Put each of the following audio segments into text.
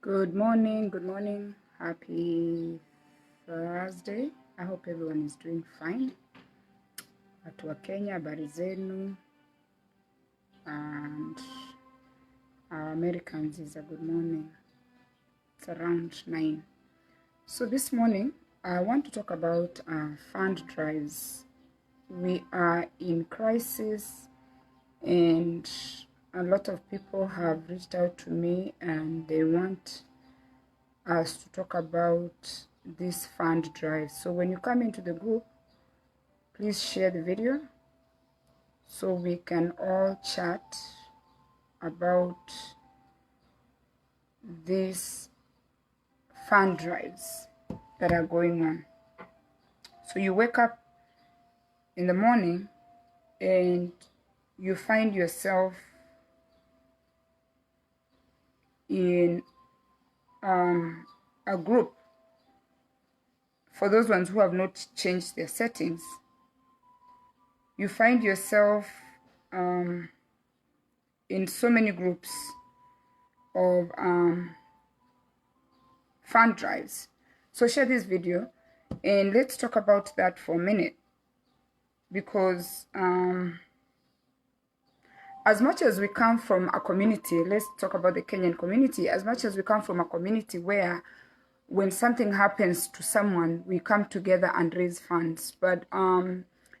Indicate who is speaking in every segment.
Speaker 1: Good morning, happy Thursday. I hope everyone is doing fine. Watu wa Kenya, habari zenu, and our Americans is a good morning. It's around 9. So this morning, I want to talk about fund drives. We are in crisis, and a lot of people have reached out to me and they want us to talk about this fund drive. So when you come into the group, please share the video so we can all chat about these fund drives that are going on. So you wake up in the morning and you find yourself in a group. For those ones who have not changed their settings, you find yourself in so many groups of fund drives. So share this video and let's talk about that for a minute, because as much as we come from a community, let's talk about the Kenyan community, as much as we come from a community where when something happens to someone, we come together and raise funds. But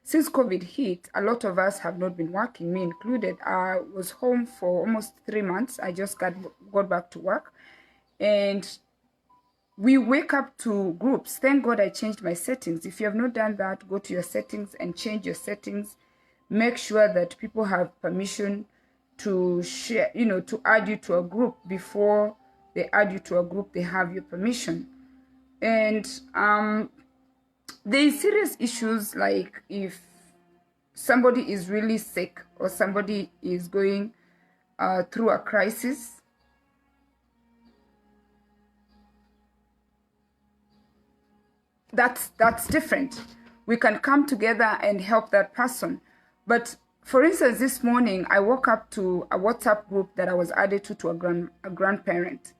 Speaker 1: since COVID hit, a lot of us have not been working, me included. I was home for almost 3 months. I just got back to work. And we wake up to groups. Thank God I changed my settings. If you have not done that, go to your settings and change your settings. Make sure that people have permission to share, to add you to a group. Before they add you to a group, they have your permission. And there is serious issues, like if somebody is really sick or somebody is going through a crisis, that's different. We can come together and help that person. But for instance, this morning I woke up to a WhatsApp group that I was added to a grandparent.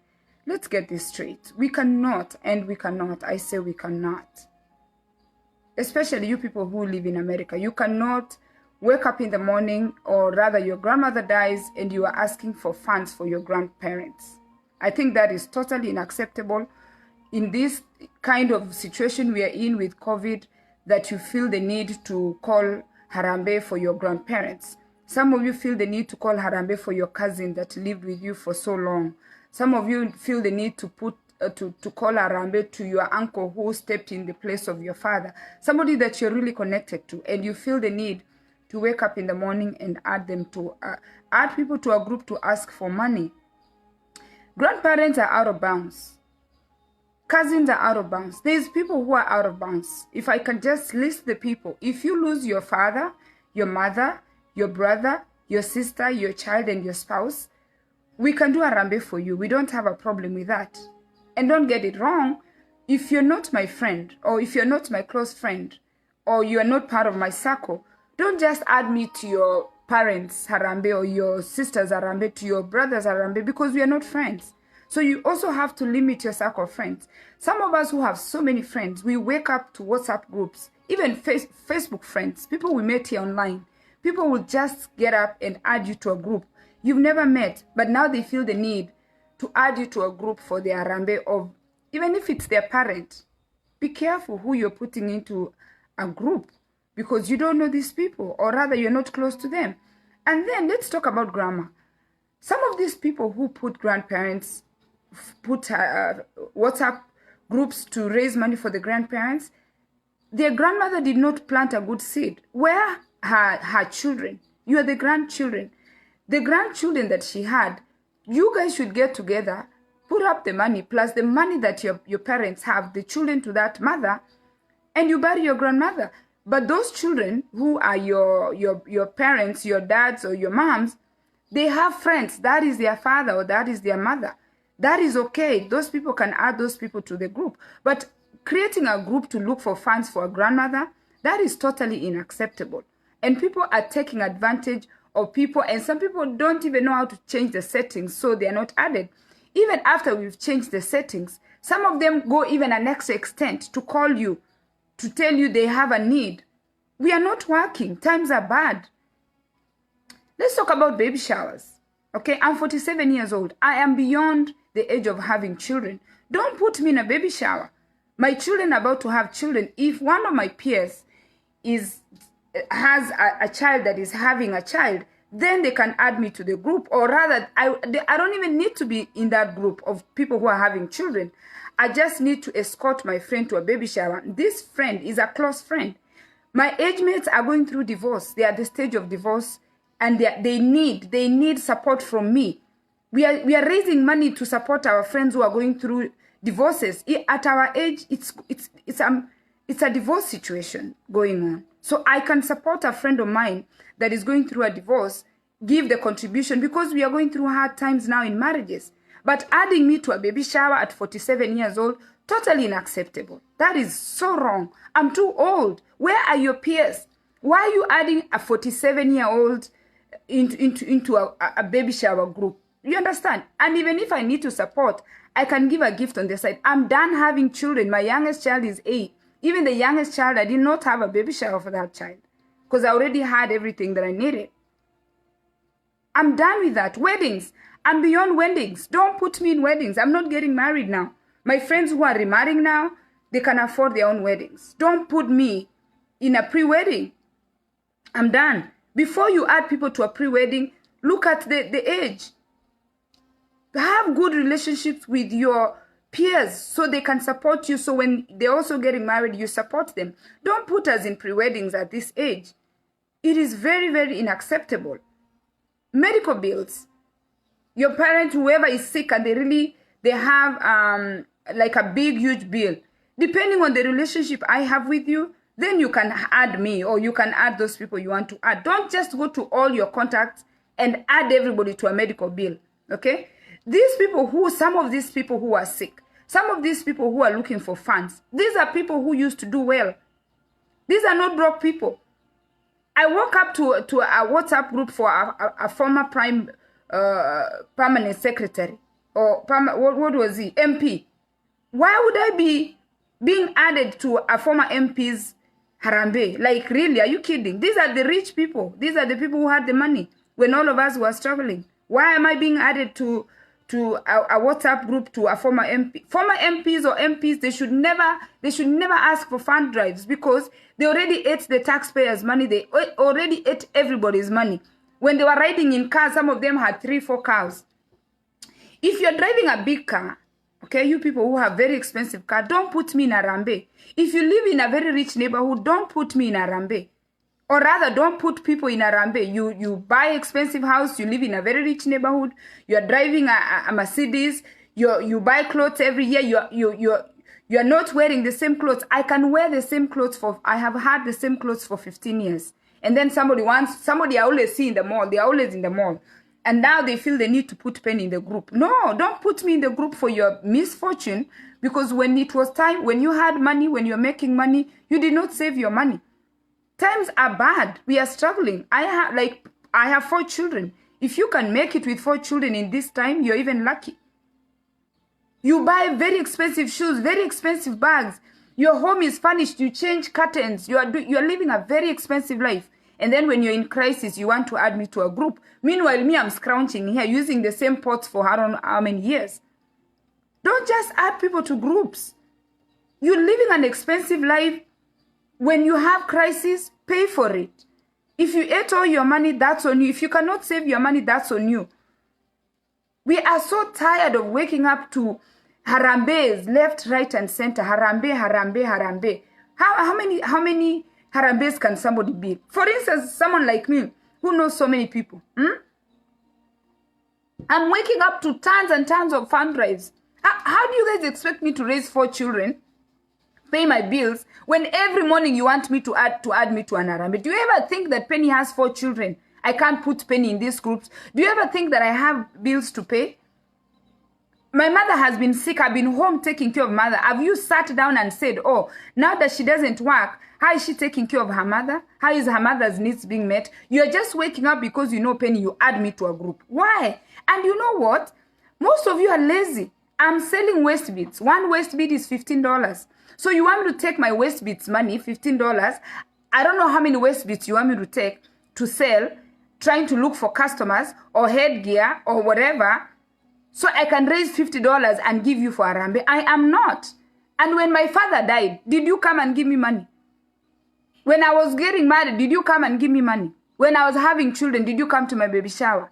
Speaker 1: Let's get this straight. We cannot, and we cannot, I say we cannot, especially you people who live in America, you cannot wake up in the morning, or rather your grandmother dies and you are asking for funds for your grandparents. I think that is totally unacceptable in this kind of situation we are in with COVID, that you feel the need to call Harambe for your grandparents. Some of you feel the need to call Harambe for your cousin that lived with you for so long. Some of you feel the need to call Harambe to your uncle who stepped in the place of your father, somebody that you're really connected to, and you feel the need to wake up in the morning and add people to a group to ask for money. Grandparents are out of bounds. Cousins are out of bounds. There's people who are out of bounds. If I can just list the people, if you lose your father, your mother, your brother, your sister, your child, and your spouse, we can do Harambe for you. We don't have a problem with that. And don't get it wrong, if you're not my friend, or if you're not my close friend, or you're not part of my circle, don't just add me to your parents' Harambe or your sister's Harambe, to your brother's Harambe, because we are not friends. So you also have to limit your circle of friends. Some of us who have so many friends, we wake up to WhatsApp groups, even Facebook friends, people we met here online. People will just get up and add you to a group you've never met, but now they feel the need to add you to a group for their Harambe, of, even if it's their parent. Be careful who you're putting into a group, because you don't know these people, or rather you're not close to them. And then let's talk about grandma. Some of these people who put grandparents, put WhatsApp groups to raise money for the grandparents, their grandmother did not plant a good seed. Where are her children? You are the grandchildren. The grandchildren that she had, you guys should get together, put up the money, plus the money that your parents have, the children to that mother, and you bury your grandmother. But those children who are your parents, your dads or your moms, they have friends. That is their father or that is their mother. That is okay. Those people can add those people to the group. But creating a group to look for funds for a grandmother, that is totally unacceptable. And people are taking advantage of people, and some people don't even know how to change the settings, so they are not added. Even after we've changed the settings, some of them go even an extra extent to call you, to tell you they have a need. We are not working. Times are bad. Let's talk about baby showers. Okay, I'm 47 years old. I am beyond the age of having children. Don't put me in a baby shower. My children are about to have children. If one of my peers has a child that is having a child, then they can add me to the group. Or rather, I don't even need to be in that group of people who are having children. I just need to escort my friend to a baby shower. This friend is a close friend. My age mates are going through divorce. They are at the stage of divorce, and they need support from me. We are raising money to support our friends who are going through divorces. At our age, it's a divorce situation going on. So I can support a friend of mine that is going through a divorce, give the contribution, because we are going through hard times now in marriages. But adding me to a baby shower at 47 years old, totally unacceptable. That is so wrong. I'm too old. Where are your peers? Why are you adding a 47-year-old into a baby shower group? You understand? And even if I need to support, I can give a gift on the side. I'm done having children. My youngest child is 8. Even the youngest child, I did not have a baby shower for that child because I already had everything that I needed. I'm done with that. Weddings. I'm beyond weddings. Don't put me in weddings. I'm not getting married now. My friends who are remarrying now, they can afford their own weddings. Don't put me in a pre-wedding. I'm done. Before you add people to a pre-wedding, look at the age. Have good relationships with your peers so they can support you. So when they're also getting married, you support them. Don't put us in pre-weddings at this age. It is very, very unacceptable. Medical bills. Your parent, whoever is sick, and they have like a big, huge bill. Depending on the relationship I have with you, then you can add me, or you can add those people you want to add. Don't just go to all your contacts and add everybody to a medical bill, okay? Some of these people who are sick, some of these people who are looking for funds, these are people who used to do well. These are not broke people. I woke up to a WhatsApp group for a former permanent secretary, or what was he? MP. Why would I be being added to a former MP's harambe? Like, really, are you kidding? These are the rich people. These are the people who had the money when all of us were struggling. Why am I being added to a WhatsApp group to a former MP? Former MPs or MPs, they should never ask for fund drives, because they already ate the taxpayers' money. They already ate everybody's money. When they were riding in cars, some of them had 3-4 cars. If you're driving a big car, okay, you people who have very expensive car, don't put me in a rambe. If you live in a very rich neighborhood, don't put me in a rambe. Or rather, don't put people in a rambe. You buy expensive house, you live in a very rich neighborhood, you're driving a Mercedes, you buy clothes every year, you're not wearing the same clothes. I can wear the same clothes I have had the same clothes for 15 years. And then somebody I always see in the mall, they're always in the mall. And now they feel the need to put Penny in the group. No, don't put me in the group for your misfortune, because when it was time, when you had money, when you're making money, you did not save your money. Times are bad. We are struggling. I have 4 children. If you can make it with 4 children in this time, you're even lucky. You buy very expensive shoes, very expensive bags. Your home is furnished. You change curtains. You're living a very expensive life. And then when you're in crisis, you want to add me to a group. Meanwhile, me, I'm scrounging here, using the same pots for I don't know how many years. Don't just add people to groups. You're living an expensive life. When you have crisis, pay for it. If you ate all your money, that's on you. If you cannot save your money, that's on you. We are so tired of waking up to harambes, left, right, and center. Harambe, harambe, harambe. How many harambes can somebody be? For instance, someone like me, who knows so many people. I'm waking up to tons and tons of fund drives. How do you guys expect me to raise 4 children, pay my bills, when every morning you want me to add me to an harambe? Do you ever think that Penny has 4 children? I can't put Penny in these groups. Do you ever think that I have bills to pay? My mother has been sick. I've been home taking care of mother. Have you sat down and said, oh, now that she doesn't work, how is she taking care of her mother? How is her mother's needs being met? You're just waking up because you know Penny, you add me to a group. Why? And you know what? Most of you are lazy. I'm selling waist beads. One waist bead is $15. So you want me to take my waist beads money, $15. I don't know how many waist beads you want me to take to sell, trying to look for customers or headgear or whatever, so I can raise $50 and give you for Arambe. I am not. And when my father died, did you come and give me money? When I was getting married, did you come and give me money? When I was having children, did you come to my baby shower?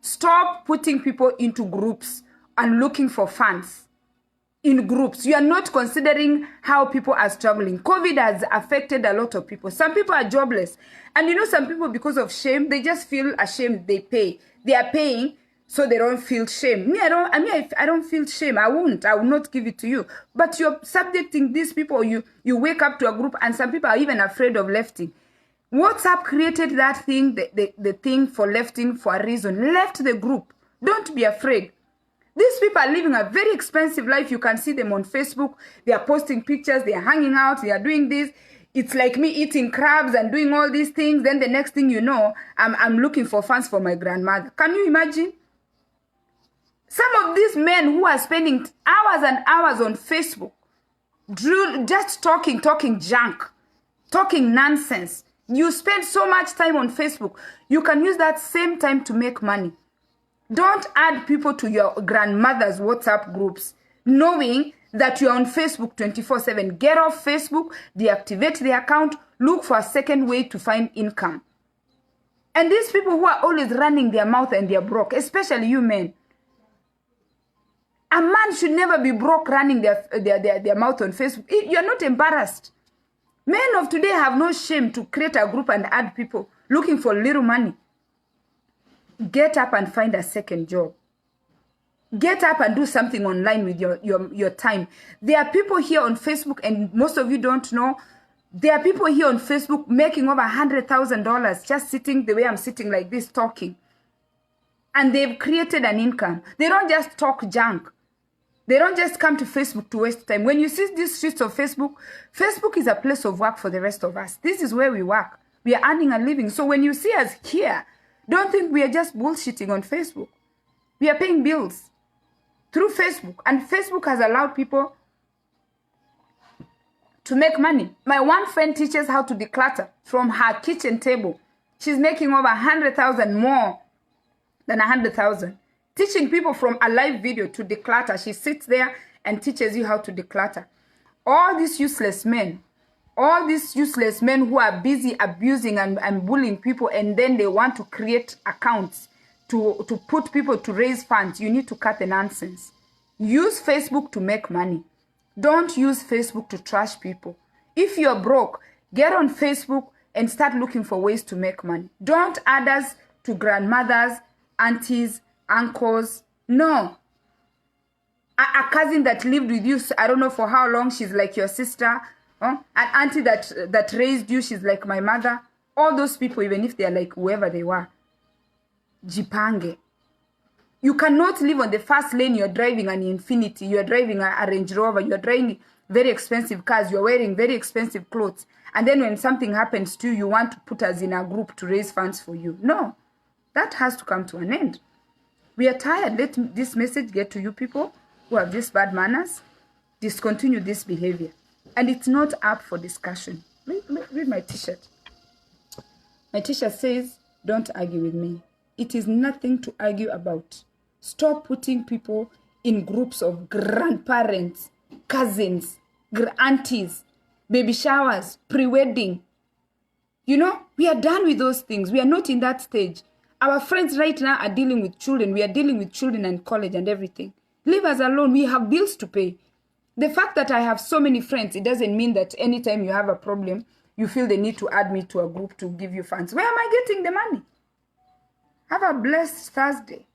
Speaker 1: Stop putting people into groups and looking for funds in groups. You are not considering how people are struggling. COVID has affected a lot of people. Some people are jobless. And you know, some people, because of shame, they just feel ashamed. They pay. They are paying so they don't feel shame. I don't feel shame. I will not give it to you. But you're subjecting these people. You wake up to a group, and some people are even afraid of lefting. WhatsApp created that thing, the thing for lefting for a reason. Left the group. Don't be afraid. These people are living a very expensive life. You can see them on Facebook. They are posting pictures. They are hanging out. They are doing this. It's like me eating crabs and doing all these things. Then the next thing you know, I'm looking for funds for my grandmother. Can you imagine? Some of these men who are spending hours and hours on Facebook, just talking junk, talking nonsense. You spend so much time on Facebook. You can use that same time to make money. Don't add people to your grandmother's WhatsApp groups, knowing that you're on Facebook 24/7. Get off Facebook, deactivate the account, look for a second way to find income. And these people who are always running their mouth and they're broke, especially you men. A man should never be broke running their mouth on Facebook. You're not embarrassed. Men of today have no shame to create a group and add people looking for little money. Get up and find a second job. Get up and do something online with your time. There are people here on Facebook, and most of you don't know, there are people here on Facebook making over $100,000 just sitting the way I'm sitting like this talking. And they've created an income. They don't just talk junk. They don't just come to Facebook to waste time. When you see these streets of Facebook, Facebook is a place of work for the rest of us. This is where we work. We are earning a living. So when you see us here, don't think we are just bullshitting on Facebook. We are paying bills through Facebook. And Facebook has allowed people to make money. My one friend teaches how to declutter from her kitchen table. She's making over 100,000 more than 100,000. Teaching people from a live video to declutter. She sits there and teaches you how to declutter. All these useless men who are busy abusing and bullying people, and then they want to create accounts to put people to raise funds. You need to cut the nonsense. Use Facebook to make money. Don't use Facebook to trash people. If you're broke, get on Facebook and start looking for ways to make money. Don't add us to grandmothers, aunties, uncles. No. A cousin that lived with you, I don't know for how long, she's like your sister. An auntie that raised you, she's like my mother. All those people, even if they're like whoever they were. Jipange. You cannot live on the first lane. You're driving an Infinity. You're driving a Range Rover. You're driving very expensive cars. You're wearing very expensive clothes. And then when something happens to you, you want to put us in a group to raise funds for you. No. That has to come to an end. We are tired. Let this message get to you people who have these bad manners. Discontinue this behavior. And it's not up for discussion. Read my t-shirt. My t-shirt says, don't argue with me. It is nothing to argue about. Stop putting people in groups of grandparents, cousins, aunties, baby showers, pre-wedding. You know, we are done with those things. We are not in that stage. Our friends right now are dealing with children. We are dealing with children and college and everything. Leave us alone. We have bills to pay. The fact that I have so many friends, it doesn't mean that anytime you have a problem, you feel the need to add me to a group to give you funds. Where am I getting the money? Have a blessed Thursday.